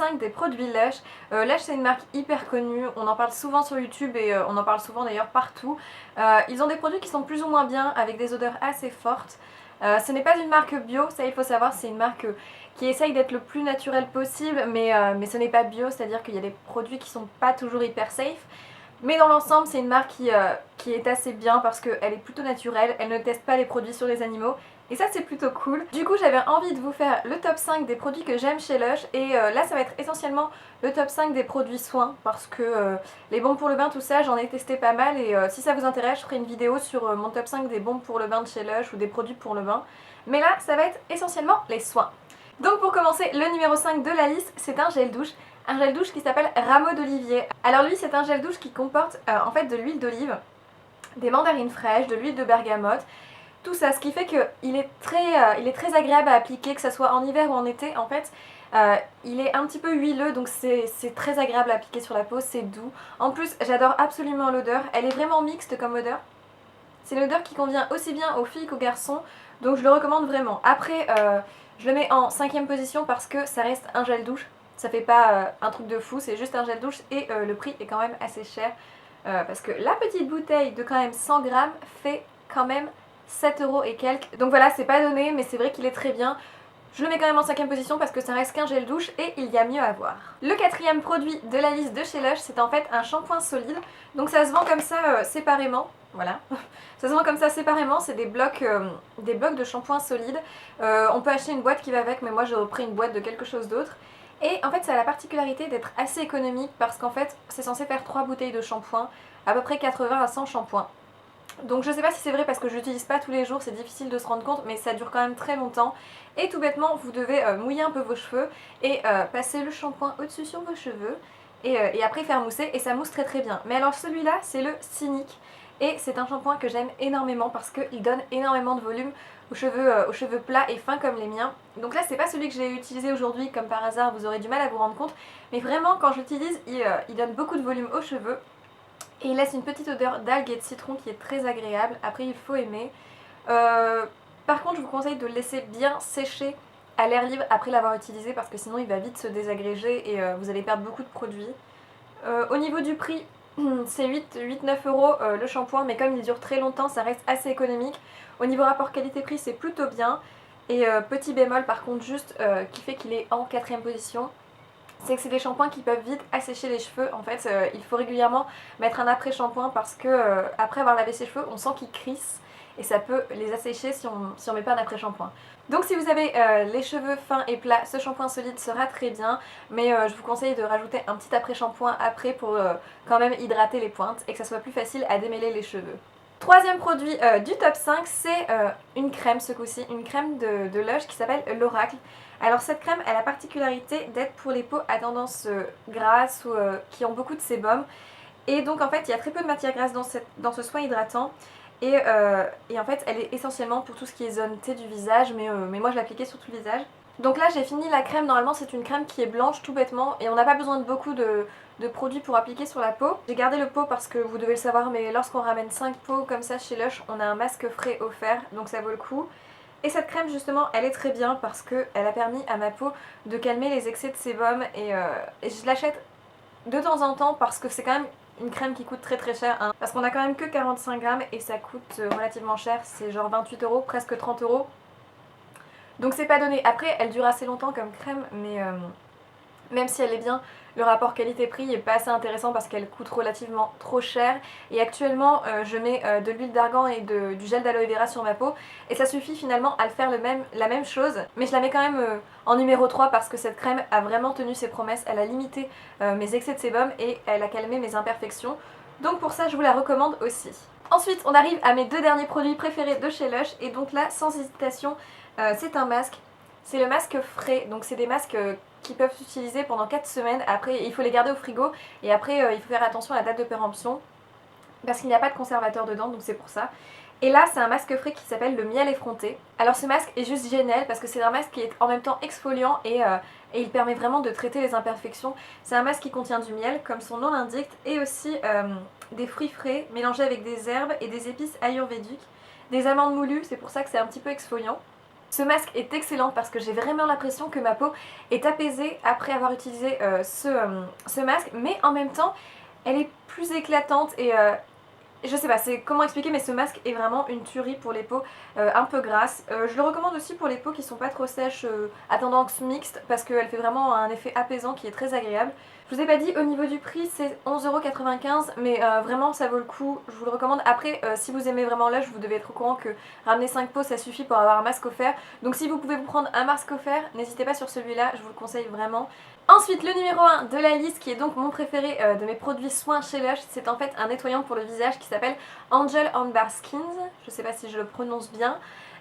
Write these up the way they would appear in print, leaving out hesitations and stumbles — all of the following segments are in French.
5 des produits Lush. Lush c'est une marque hyper connue, on en parle souvent sur YouTube et on en parle souvent d'ailleurs partout. Ils ont des produits qui sont plus ou moins bien avec des odeurs assez fortes. Ce n'est pas une marque bio, ça il faut savoir, c'est une marque qui essaye d'être le plus naturel possible, mais ce n'est pas bio, c'est-à-dire qu'il y a des produits qui sont pas toujours hyper safe. Mais dans l'ensemble, c'est une marque qui est assez bien parce qu'elle est plutôt naturelle, elle ne teste pas les produits sur les animaux. Et ça c'est plutôt cool. Du coup j'avais envie de vous faire le top 5 des produits que j'aime chez Lush. Et là ça va être essentiellement le top 5 des produits soins. Parce que les bombes pour le bain, tout ça, j'en ai testé pas mal. Et si ça vous intéresse, je ferai une vidéo sur mon top 5 des bombes pour le bain de chez Lush ou des produits pour le bain. Mais là ça va être essentiellement les soins. Donc pour commencer, le numéro 5 de la liste, c'est un gel douche. Un gel douche qui s'appelle Rameau d'Olivier. Alors lui c'est un gel douche qui comporte en fait de l'huile d'olive, des mandarines fraîches, de l'huile de bergamote, tout ça, ce qui fait qu'il est très agréable à appliquer, que ce soit en hiver ou en été. En fait, il est un petit peu huileux, donc c'est très agréable à appliquer sur la peau, c'est doux. En plus, j'adore absolument l'odeur, elle est vraiment mixte comme odeur. C'est une odeur qui convient aussi bien aux filles qu'aux garçons, donc je le recommande vraiment. Après, je le mets en 5ème position parce que ça reste un gel douche. Ça fait pas un truc de fou, c'est juste un gel douche et le prix est quand même assez cher. Parce que la petite bouteille de quand même 100 grammes fait quand même 7 € et quelques. Donc voilà, c'est pas donné, mais c'est vrai qu'il est très bien. Je le mets quand même en 5ème position parce que ça reste qu'un gel douche et il y a mieux à voir. Le 4ème produit de la liste de chez Lush, c'est en fait un shampoing solide. Donc ça se vend comme ça séparément. Voilà. Ça se vend comme ça séparément, c'est des blocs de shampoing solide. On peut acheter une boîte qui va avec, mais moi j'ai repris une boîte de quelque chose d'autre. Et en fait ça a la particularité d'être assez économique parce qu'en fait c'est censé faire 3 bouteilles de shampoing, à peu près 80 à 100 shampoings. Donc je sais pas si c'est vrai parce que je l'utilise pas tous les jours, c'est difficile de se rendre compte, mais ça dure quand même très longtemps. Et tout bêtement, vous devez mouiller un peu vos cheveux et passer le shampoing au-dessus sur vos cheveux et après faire mousser, et ça mousse très très bien. Mais alors celui-là, c'est le Cynic et c'est un shampoing que j'aime énormément parce qu'il donne énormément de volume aux cheveux plats et fins comme les miens. Donc là c'est pas celui que j'ai utilisé aujourd'hui, comme par hasard vous aurez du mal à vous rendre compte, mais vraiment quand je l'utilise il donne beaucoup de volume aux cheveux. Et il laisse une petite odeur d'algue et de citron qui est très agréable. Après il faut aimer. Par contre je vous conseille de le laisser bien sécher à l'air libre après l'avoir utilisé parce que sinon il va vite se désagréger et vous allez perdre beaucoup de produits. Au niveau du prix, c'est 8-9 € le shampoing, mais comme il dure très longtemps ça reste assez économique. Au niveau rapport qualité-prix c'est plutôt bien. Et petit bémol par contre juste qui fait qu'il est en 4ème position, c'est que c'est des shampoings qui peuvent vite assécher les cheveux. En fait, il faut régulièrement mettre un après-shampoing parce que après avoir lavé ses cheveux, on sent qu'ils crissent et ça peut les assécher si on met pas un après-shampoing. Donc si vous avez les cheveux fins et plats, ce shampoing solide sera très bien, mais je vous conseille de rajouter un petit après-shampoing après pour quand même hydrater les pointes et que ça soit plus facile à démêler les cheveux. Troisième produit du top 5, c'est une crème ce coup-ci, une crème de Lush qui s'appelle l'Oracle. Alors cette crème a la particularité d'être pour les peaux à tendance grasse ou qui ont beaucoup de sébum. Et donc en fait il y a très peu de matière grasse dans ce soin hydratant. Et en fait elle est essentiellement pour tout ce qui est zone T du visage, mais moi je l'appliquais sur tout le visage. Donc là j'ai fini la crème, normalement c'est une crème qui est blanche tout bêtement et on n'a pas besoin de beaucoup de produits pour appliquer sur la peau. J'ai gardé le pot parce que vous devez le savoir, mais lorsqu'on ramène 5 pots comme ça chez Lush, on a un masque frais offert, donc ça vaut le coup. Et cette crème justement elle est très bien parce qu'elle a permis à ma peau de calmer les excès de sébum et je l'achète de temps en temps parce que c'est quand même une crème qui coûte très très cher, hein, parce qu'on a quand même que 45 grammes et ça coûte relativement cher, c'est genre 28 €, presque 30 €. Donc c'est pas donné. Après elle dure assez longtemps comme crème, mais même si elle est bien, le rapport qualité-prix est pas assez intéressant parce qu'elle coûte relativement trop cher. Et actuellement je mets de l'huile d'argan et du gel d'aloe vera sur ma peau et ça suffit finalement à faire la même chose. Mais je la mets quand même en numéro 3 parce que cette crème a vraiment tenu ses promesses. Elle a limité mes excès de sébum et elle a calmé mes imperfections. Donc pour ça je vous la recommande aussi. Ensuite on arrive à mes deux derniers produits préférés de chez Lush et donc là sans hésitation c'est un masque. C'est le masque frais, donc c'est des masques qui peuvent s'utiliser pendant 4 semaines. Après il faut les garder au frigo et après il faut faire attention à la date de péremption parce qu'il n'y a pas de conservateur dedans, donc c'est pour ça. Et là c'est un masque frais qui s'appelle le miel effronté. Alors ce masque est juste génial parce que c'est un masque qui est en même temps exfoliant et il permet vraiment de traiter les imperfections. C'est un masque qui contient du miel comme son nom l'indique et aussi des fruits frais mélangés avec des herbes et des épices ayurvédiques, des amandes moulues, c'est pour ça que c'est un petit peu exfoliant. Ce masque est excellent parce que j'ai vraiment l'impression que ma peau est apaisée après avoir utilisé ce masque, mais en même temps elle est plus éclatante et je sais pas c'est comment expliquer, mais ce masque est vraiment une tuerie pour les peaux un peu grasses. Je le recommande aussi pour les peaux qui sont pas trop sèches, à tendance mixte, parce qu'elle fait vraiment un effet apaisant qui est très agréable. Je vous ai pas dit au niveau du prix, c'est 11,95 €, mais vraiment ça vaut le coup, je vous le recommande. Après si vous aimez vraiment l'âge, vous devez être au courant que ramener 5 pots ça suffit pour avoir un masque offert. Donc si vous pouvez vous prendre un masque offert, n'hésitez pas sur celui-là, je vous le conseille vraiment. Ensuite, le numéro 1 de la liste, qui est donc mon préféré de mes produits soins chez Lush, c'est en fait un nettoyant pour le visage qui s'appelle Angel Amber Skins. Je sais pas si je le prononce bien,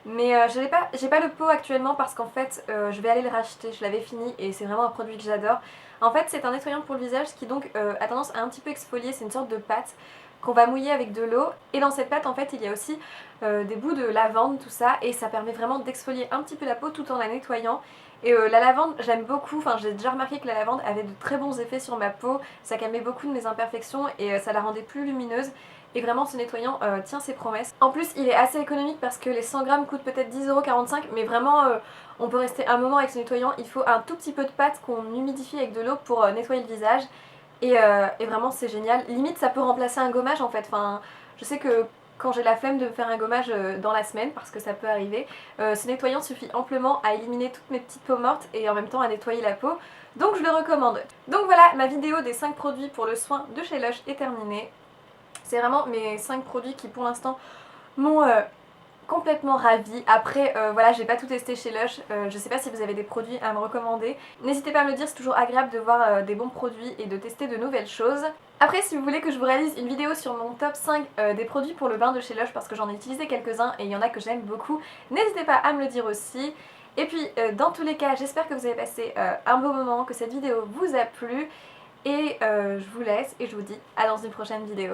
mais j'ai pas le pot actuellement parce qu'en fait je vais aller le racheter, je l'avais fini et c'est vraiment un produit que j'adore. En fait c'est un nettoyant pour le visage qui donc a tendance à un petit peu exfolier, c'est une sorte de pâte qu'on va mouiller avec de l'eau, et dans cette pâte en fait il y a aussi des bouts de lavande, tout ça, et ça permet vraiment d'exfolier un petit peu la peau tout en la nettoyant. Et la lavande j'aime beaucoup, enfin j'ai déjà remarqué que la lavande avait de très bons effets sur ma peau, ça calmait beaucoup de mes imperfections et ça la rendait plus lumineuse. Et vraiment ce nettoyant tient ses promesses. En plus il est assez économique parce que les 100 grammes coûtent peut-être 10,45 €, mais vraiment on peut rester un moment avec ce nettoyant. Il faut un tout petit peu de pâte qu'on humidifie avec de l'eau pour nettoyer le visage. Et vraiment c'est génial. Limite ça peut remplacer un gommage en fait. Enfin, je sais que quand j'ai la flemme de me faire un gommage dans la semaine, parce que ça peut arriver, ce nettoyant suffit amplement à éliminer toutes mes petites peaux mortes et en même temps à nettoyer la peau. Donc je le recommande. Donc voilà, ma vidéo des 5 produits pour le soin de chez Lush est terminée. C'est vraiment mes 5 produits qui pour l'instant m'ont complètement ravie. Après voilà, j'ai pas tout testé chez Lush, je sais pas si vous avez des produits à me recommander. N'hésitez pas à me le dire, c'est toujours agréable de voir des bons produits et de tester de nouvelles choses. Après si vous voulez que je vous réalise une vidéo sur mon top 5 des produits pour le bain de chez Lush, parce que j'en ai utilisé quelques-uns et il y en a que j'aime beaucoup, n'hésitez pas à me le dire aussi. Et puis dans tous les cas, j'espère que vous avez passé un beau moment, que cette vidéo vous a plu, et je vous laisse et je vous dis à dans une prochaine vidéo.